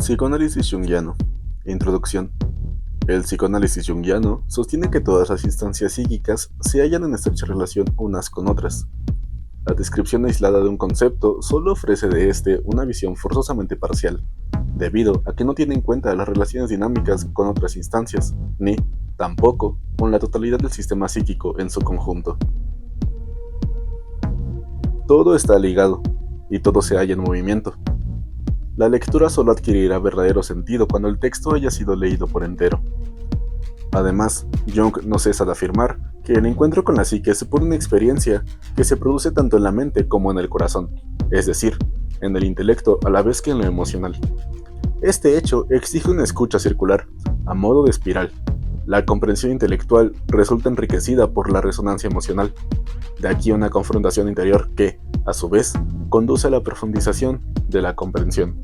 Psicoanálisis junguiano. Introducción. El psicoanálisis junguiano sostiene que todas las instancias psíquicas se hallan en estrecha relación unas con otras. La descripción aislada de un concepto solo ofrece de éste una visión forzosamente parcial, debido a que no tiene en cuenta las relaciones dinámicas con otras instancias, ni, tampoco, con la totalidad del sistema psíquico en su conjunto. Todo está ligado, y todo se halla en movimiento. La lectura solo adquirirá verdadero sentido cuando el texto haya sido leído por entero. Además, Jung no cesa de afirmar que el encuentro con la psique supone una experiencia que se produce tanto en la mente como en el corazón, es decir, en el intelecto a la vez que en lo emocional. Este hecho exige una escucha circular, a modo de espiral. La comprensión intelectual resulta enriquecida por la resonancia emocional. De aquí una confrontación interior que, a su vez, conduce a la profundización de la comprensión.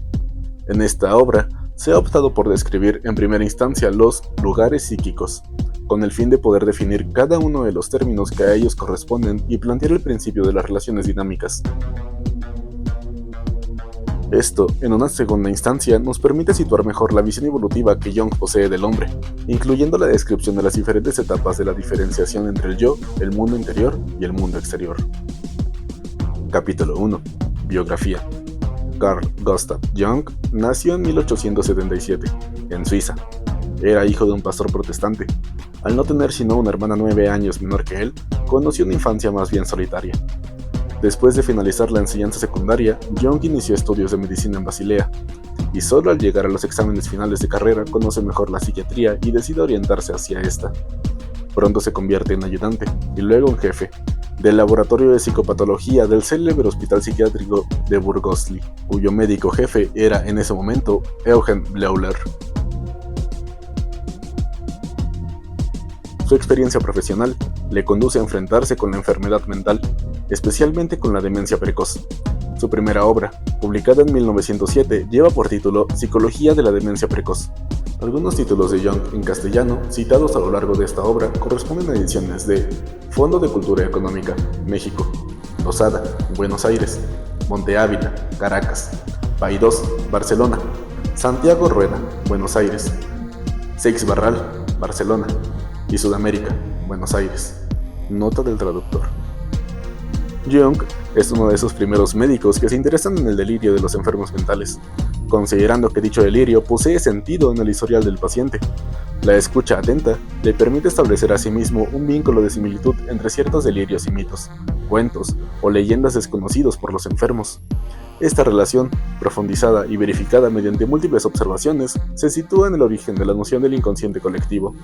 En esta obra, se ha optado por describir en primera instancia los lugares psíquicos, con el fin de poder definir cada uno de los términos que a ellos corresponden y plantear el principio de las relaciones dinámicas. Esto, en una segunda instancia, nos permite situar mejor la visión evolutiva que Jung posee del hombre, incluyendo la descripción de las diferentes etapas de la diferenciación entre el yo, el mundo interior y el mundo exterior. Capítulo 1. Biografía. Carl Gustav Jung nació en 1877, en Suiza. Era hijo de un pastor protestante. Al no tener sino una hermana 9 años menor que él, conoció una infancia más bien solitaria. Después de finalizar la enseñanza secundaria, Jung inició estudios de medicina en Basilea, y solo al llegar a los exámenes finales de carrera conoce mejor la psiquiatría y decide orientarse hacia esta. Pronto se convierte en ayudante, y luego en jefe, del laboratorio de psicopatología del célebre hospital psiquiátrico de Burgosli, cuyo médico jefe era en ese momento Eugen Bleuler. Su experiencia profesional le conduce a enfrentarse con la enfermedad mental, especialmente con la demencia precoz. Su primera obra, publicada en 1907, lleva por título Psicología de la demencia precoz. Algunos títulos de Jung en castellano, citados a lo largo de esta obra, corresponden a ediciones de Fondo de Cultura Económica, México; Losada, Buenos Aires; Monte Ávila, Caracas; Paidós, Barcelona; Santiago Rueda, Buenos Aires; Seix Barral, Barcelona; y Sudamérica, Buenos Aires. Nota del traductor. Jung es uno de esos primeros médicos que se interesan en el delirio de los enfermos mentales, considerando que dicho delirio posee sentido en el historial del paciente. La escucha atenta le permite establecer a sí mismo un vínculo de similitud entre ciertos delirios y mitos, cuentos o leyendas desconocidos por los enfermos. Esta relación, profundizada y verificada mediante múltiples observaciones, se sitúa en el origen de la noción del inconsciente colectivo.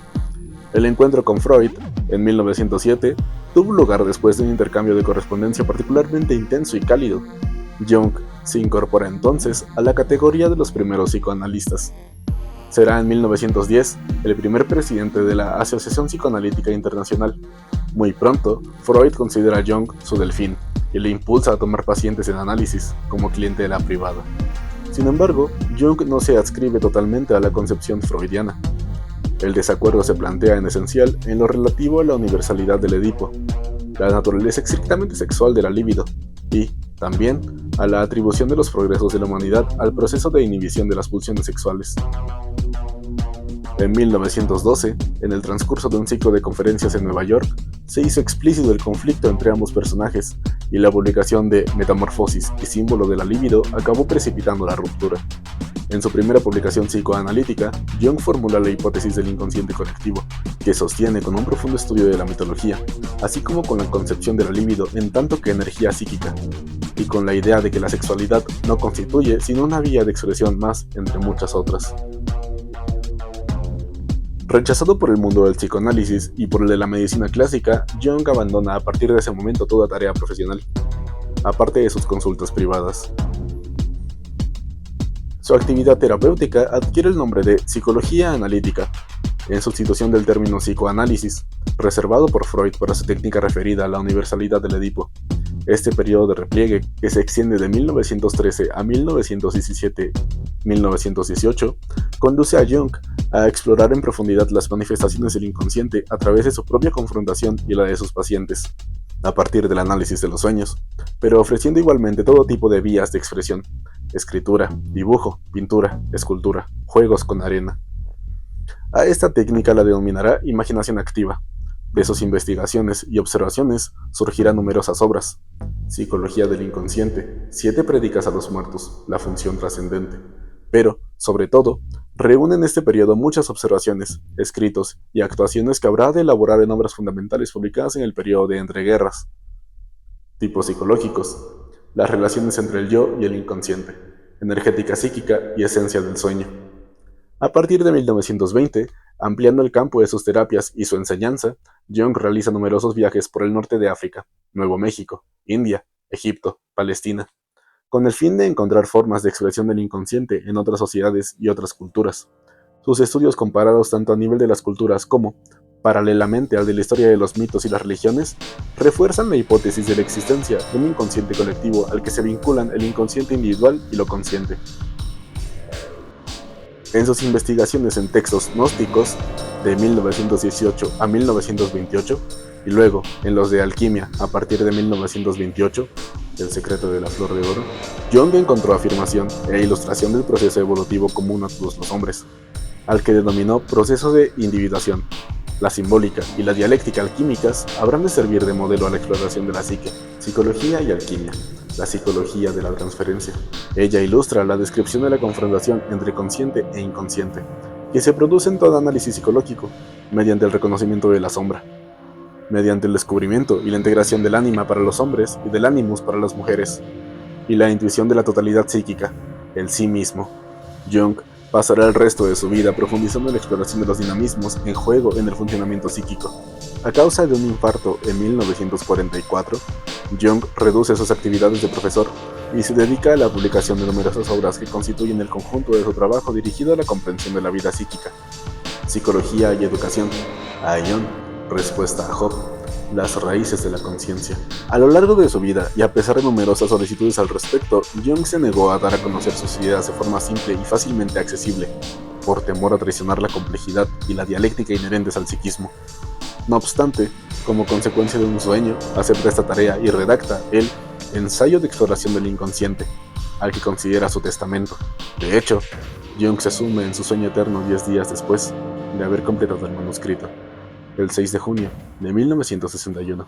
El encuentro con Freud, en 1907, tuvo lugar después de un intercambio de correspondencia particularmente intenso y cálido. Jung se incorpora entonces a la categoría de los primeros psicoanalistas. Será en 1910 el primer presidente de la Asociación Psicoanalítica Internacional. Muy pronto, Freud considera a Jung su delfín y le impulsa a tomar pacientes en análisis como clientela privada. Sin embargo, Jung no se adscribe totalmente a la concepción freudiana. El desacuerdo se plantea en esencial en lo relativo a la universalidad del Edipo, la naturaleza estrictamente sexual de la libido y, también, a la atribución de los progresos de la humanidad al proceso de inhibición de las pulsiones sexuales. En 1912, en el transcurso de un ciclo de conferencias en Nueva York, se hizo explícito el conflicto entre ambos personajes, y la publicación de Metamorfosis y símbolo de la libido acabó precipitando la ruptura. En su primera publicación psicoanalítica, Jung formula la hipótesis del inconsciente colectivo, que sostiene con un profundo estudio de la mitología, así como con la concepción de la libido en tanto que energía psíquica, y con la idea de que la sexualidad no constituye sino una vía de expresión más entre muchas otras. Rechazado por el mundo del psicoanálisis y por el de la medicina clásica, Jung abandona a partir de ese momento toda tarea profesional, aparte de sus consultas privadas. Su actividad terapéutica adquiere el nombre de psicología analítica, en sustitución del término psicoanálisis, reservado por Freud para su técnica referida a la universalidad del Edipo. Este periodo de repliegue, que se extiende de 1913 a 1917-1918, conduce a Jung a explorar en profundidad las manifestaciones del inconsciente a través de su propia confrontación y la de sus pacientes. a partir del análisis de los sueños, pero ofreciendo igualmente todo tipo de vías de expresión: escritura, dibujo, pintura, escultura, juegos con arena. A esta técnica la denominará imaginación activa. De sus investigaciones y observaciones surgirán numerosas obras: Psicología del inconsciente, Siete prédicas a los muertos, La función trascendente. Pero, sobre todo, reúne en este periodo muchas observaciones, escritos y actuaciones que habrá de elaborar en obras fundamentales publicadas en el periodo de entreguerras. Tipos psicológicos: las relaciones entre el yo y el inconsciente, energética psíquica y esencia del sueño. A partir de 1920, ampliando el campo de sus terapias y su enseñanza, Jung realiza numerosos viajes por el norte de África, Nuevo México, India, Egipto, Palestina, con el fin de encontrar formas de expresión del inconsciente en otras sociedades y otras culturas. Sus estudios comparados tanto a nivel de las culturas como, paralelamente al de la historia de los mitos y las religiones, refuerzan la hipótesis de la existencia de un inconsciente colectivo al que se vinculan el inconsciente individual y lo consciente. En sus investigaciones en textos gnósticos de 1918 a 1928 y luego en los de alquimia a partir de 1928, El secreto de la flor de oro, Jung encontró afirmación e ilustración del proceso evolutivo común a todos los hombres, al que denominó proceso de individuación. La simbólica y la dialéctica alquímicas habrán de servir de modelo a la exploración de la psique, psicología y alquimia, la psicología de la transferencia. Ella ilustra la descripción de la confrontación entre consciente e inconsciente, que se produce en todo análisis psicológico, mediante el reconocimiento de la sombra, mediante el descubrimiento y la integración del ánima para los hombres y del ánimus para las mujeres, y la intuición de la totalidad psíquica, el sí mismo. Jung pasará el resto de su vida profundizando en la exploración de los dinamismos en juego en el funcionamiento psíquico. A causa de un infarto en 1944, Jung reduce sus actividades de profesor y se dedica a la publicación de numerosas obras que constituyen el conjunto de su trabajo dirigido a la comprensión de la vida psíquica. Psicología y educación. Aion, respuesta a Job. Las raíces de la conciencia. A lo largo de su vida, y a pesar de numerosas solicitudes al respecto, Jung se negó a dar a conocer sus ideas de forma simple y fácilmente accesible, por temor a traicionar la complejidad y la dialéctica inherentes al psiquismo. No obstante, como consecuencia de un sueño, acepta esta tarea y redacta el Ensayo de exploración del inconsciente, al que considera su testamento. De hecho, Jung se sume en su sueño eterno 10 días después de haber completado el manuscrito, el 6 de junio de 1961.